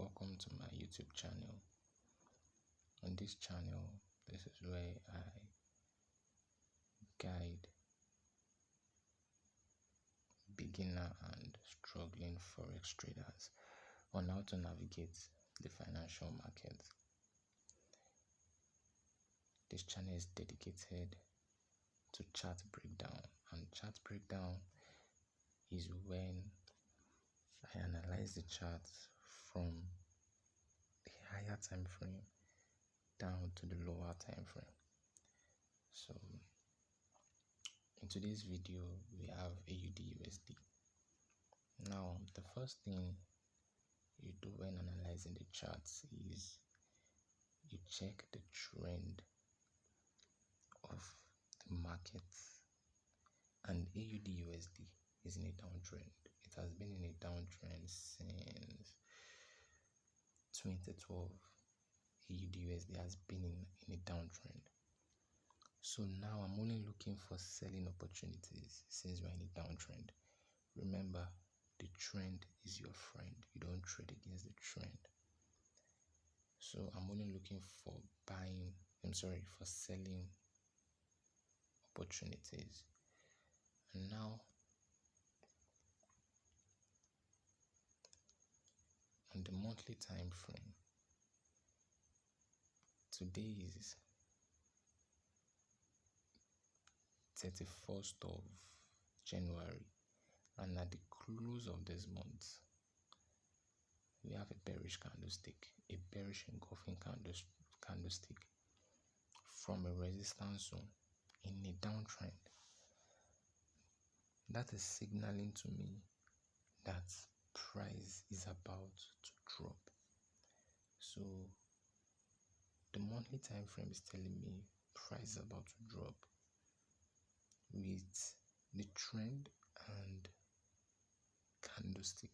welcome to my YouTube channel. On this channel, this is where I guide beginner and struggling forex traders on how to navigate the financial market. This channel is dedicated to chart breakdown, and chart breakdown is when I analyze the chart from the higher time frame down to the lower time frame. So in today's video we have AUD. Now the first thing you do when analyzing the charts is you check the trend of the market, and AUD is in a downtrend. It has been in a downtrend since 2012. AUD has been in a downtrend. So now I'm only looking for selling opportunities since we're in a downtrend. Remember, the trend is your friend. You don't trade against the trend. So I'm only looking for for selling opportunities. And now on the monthly time frame, today is 31st of January, and at the close of this month we have a bearish candlestick, a bearish engulfing candlestick from a resistance zone in a downtrend. That is signaling to me that price is about to drop. So the monthly time frame is telling me price is about to drop with the trend and candlestick.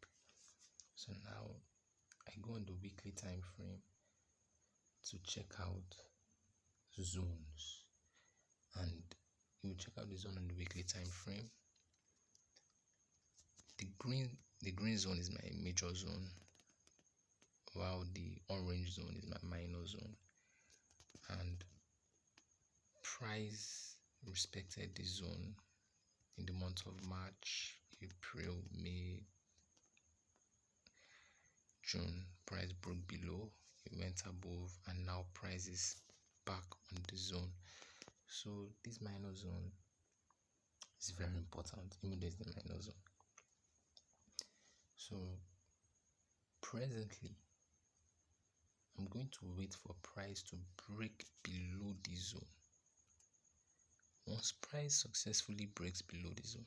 So now I go on the weekly time frame to check out zones, and you check out the zone on the weekly time frame. The green zone is my major zone, while the orange zone is my minor zone, and price respected the zone in the month of March, April, May, June. Price broke below, it went above, and now price is back on the zone. So this minor zone is very important, even though it's the minor zone. So presently I'm going to wait for price to break below the zone. Once price successfully breaks below the zone,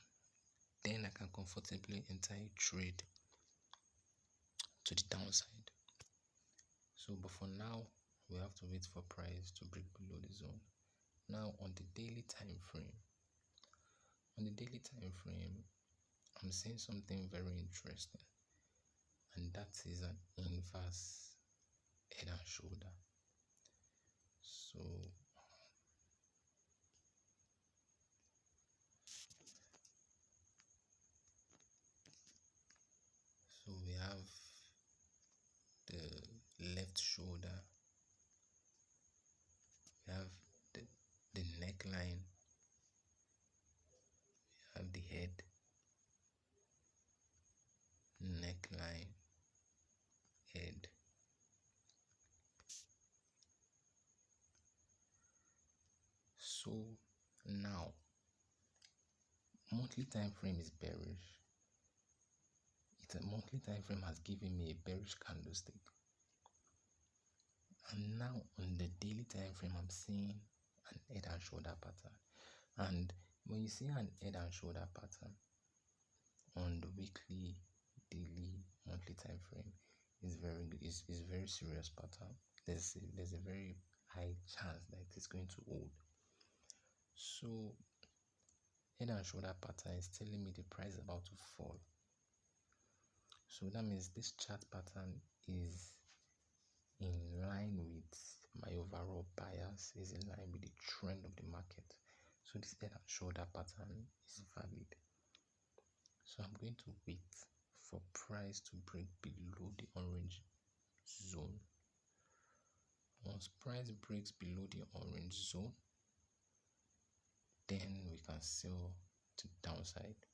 then I can comfortably enter a trade to the downside. So but for now we have to wait for price to break below the zone. Now on the daily time frame, I'm seeing something very interesting, and that is an inverse head and shoulder. So we have the left shoulder, we have the neckline, we have the head, neckline, head. So now monthly time frame is bearish. A monthly time frame has given me a bearish candlestick, and now on the daily time frame I'm seeing an head and shoulder pattern. And when you see an head and shoulder pattern on the weekly, daily, monthly time frame, is very good. It's a very serious pattern. There's a very high chance that it is going to hold. So head and shoulder pattern is telling me the price is about to fall. So that means this chart pattern is in line with my overall bias, is in line with the trend of the market. So this head and shoulder pattern is valid. So I'm going to wait for price to break below the orange zone. Once price breaks below the orange zone, then we can sell to downside.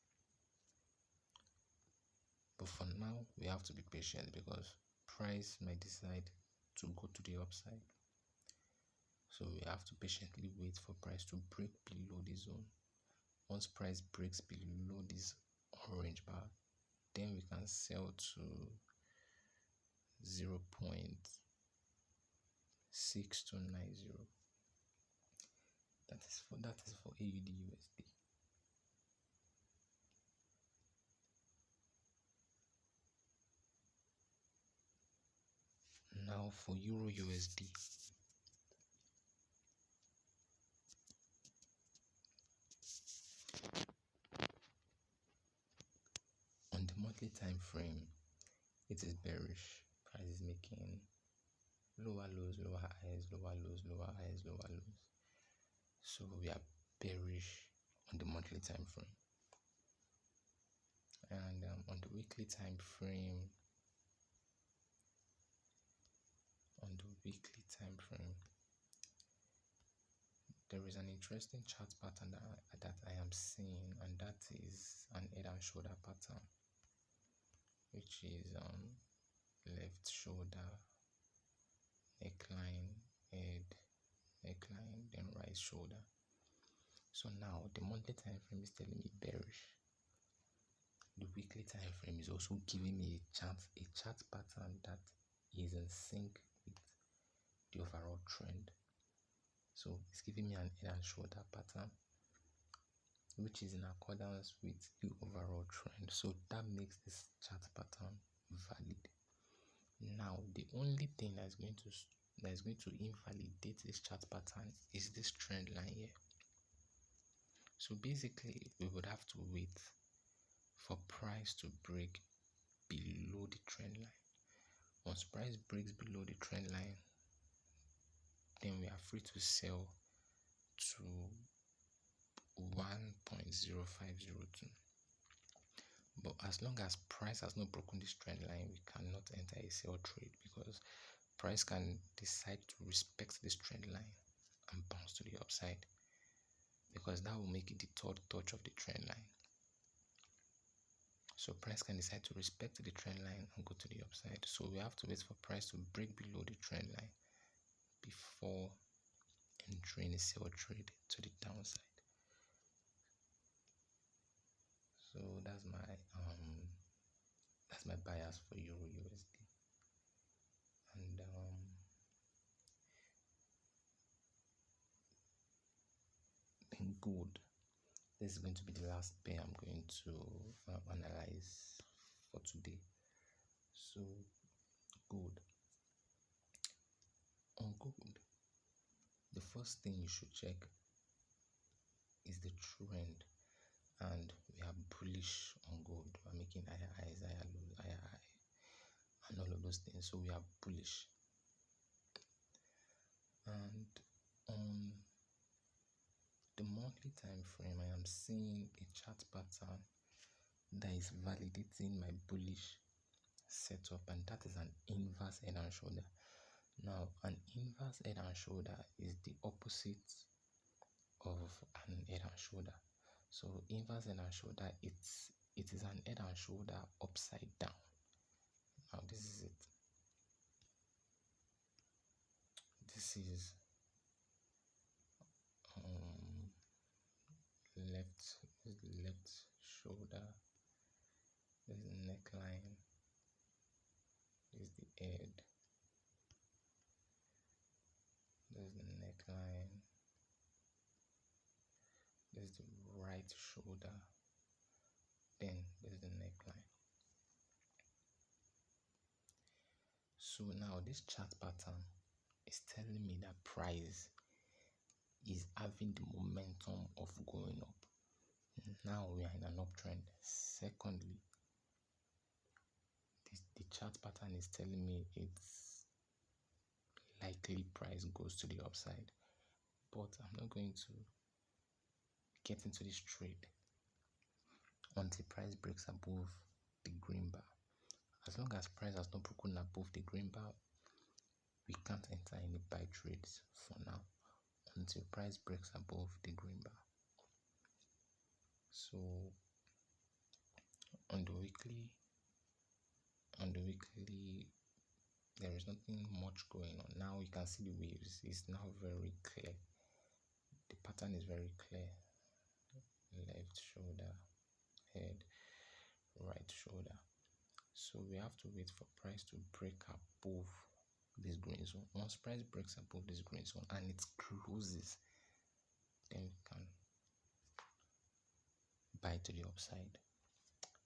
But for now, we have to be patient because price might decide to go to the upside. So we have to patiently wait for price to break below the zone. Once price breaks below this orange bar, then we can sell to 0.6290. That is for AUD USD. Now for Euro USD. On the monthly time frame, it is bearish. Price is making lower lows, lower highs, lower lows, lower highs, lower lows. So we are bearish on the monthly time frame. And on the weekly time frame, there is an interesting chart pattern that I am seeing, and that is an head and shoulder pattern, which is left shoulder, neckline, head, neckline, then right shoulder. So now the monthly time frame is telling me bearish. The weekly time frame is also giving me a chart pattern that is in sync with the overall trend. So it's giving me an head and shoulder pattern which is in accordance with the overall trend. So that makes this chart pattern valid. Now the only thing that is going to invalidate this chart pattern is this trend line here. So basically we would have to wait for price to break below the trend line. Once price breaks below the trend line, then we are free to sell to 1.0502. But as long as price has not broken this trend line, we cannot enter a sell trade because price can decide to respect this trend line and bounce to the upside, because that will make it the third touch of the trend line. So price can decide to respect the trend line and go to the upside. So we have to wait for price to break below the trend line before entering a sell trade to the downside. So that's my bias for Euro USD. And then gold. This is going to be the last pair I'm going to analyze for today. So gold. On gold, the first thing you should check is the trend, and we are bullish on gold. We are making higher highs, higher lows, higher high, and all of those things. So we are bullish. And on the monthly time frame, I am seeing a chart pattern that is validating my bullish setup, and that is an inverse head and shoulder. Now, an inverse head and shoulder is the opposite of an head and shoulder. So inverse head and shoulder, it is an head and shoulder upside down. Now this is it. This is left shoulder. This is the neckline. This is the head. This is the neckline. This is the right shoulder. Then this is the neckline. So now this chart pattern is telling me that price is having the momentum of going up. Now we are in an uptrend. Secondly, the chart pattern is telling me it's likely price goes to the upside. But I'm not going to get into this trade until price breaks above the green bar. As long as price has not broken above the green bar, we can't enter any buy trades for now until price breaks above the green bar. So on the weekly, there is nothing much going on. Now you can see the waves. It's now very clear. The pattern is very clear. Left shoulder, head, right shoulder. So we have to wait for price to break above this green zone. Once price breaks above this green zone and it closes, then we can buy to the upside.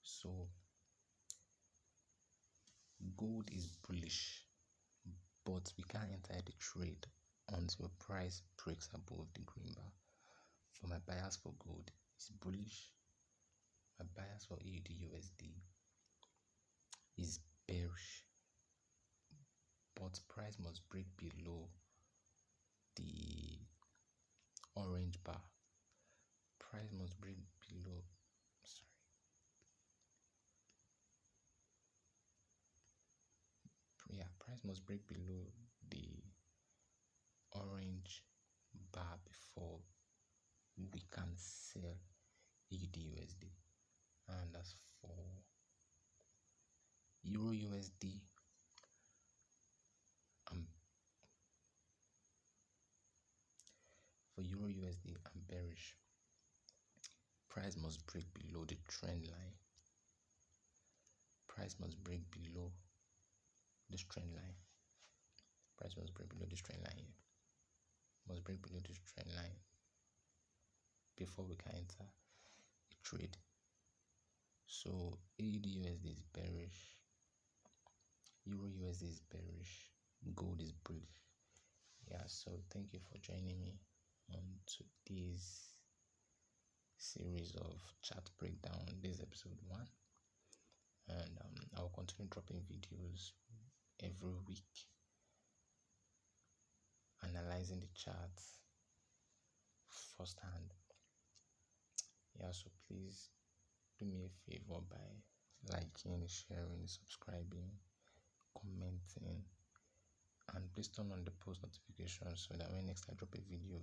So gold is bullish, but we can't enter the trade until price breaks above the green bar. For my bias for gold is bullish. My bias for AUD/USD is bearish, but price must break below the orange bar. Price must break below, price must break below the orange bar before we can sell AUD/USD. And as for Euro/USD, I'm bearish. Price must break below the trend line. Price must break below this trend line. Price must break below this trend line here. Must break below this trend line before we can enter a trade. So AUD/USD is bearish. Euro/USD is bearish. Gold is bullish. Yeah, so thank you for joining me on today's series of chart breakdown. This is episode 1. And I will continue dropping videos every week, analyzing the charts firsthand. Yeah, so please do me a favor by liking, sharing, subscribing, commenting, and please turn on the post notifications so that when next I drop a video,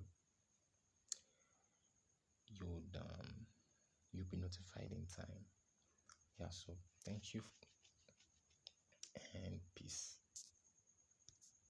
you'll be notified in time. Yeah, so thank you and peace.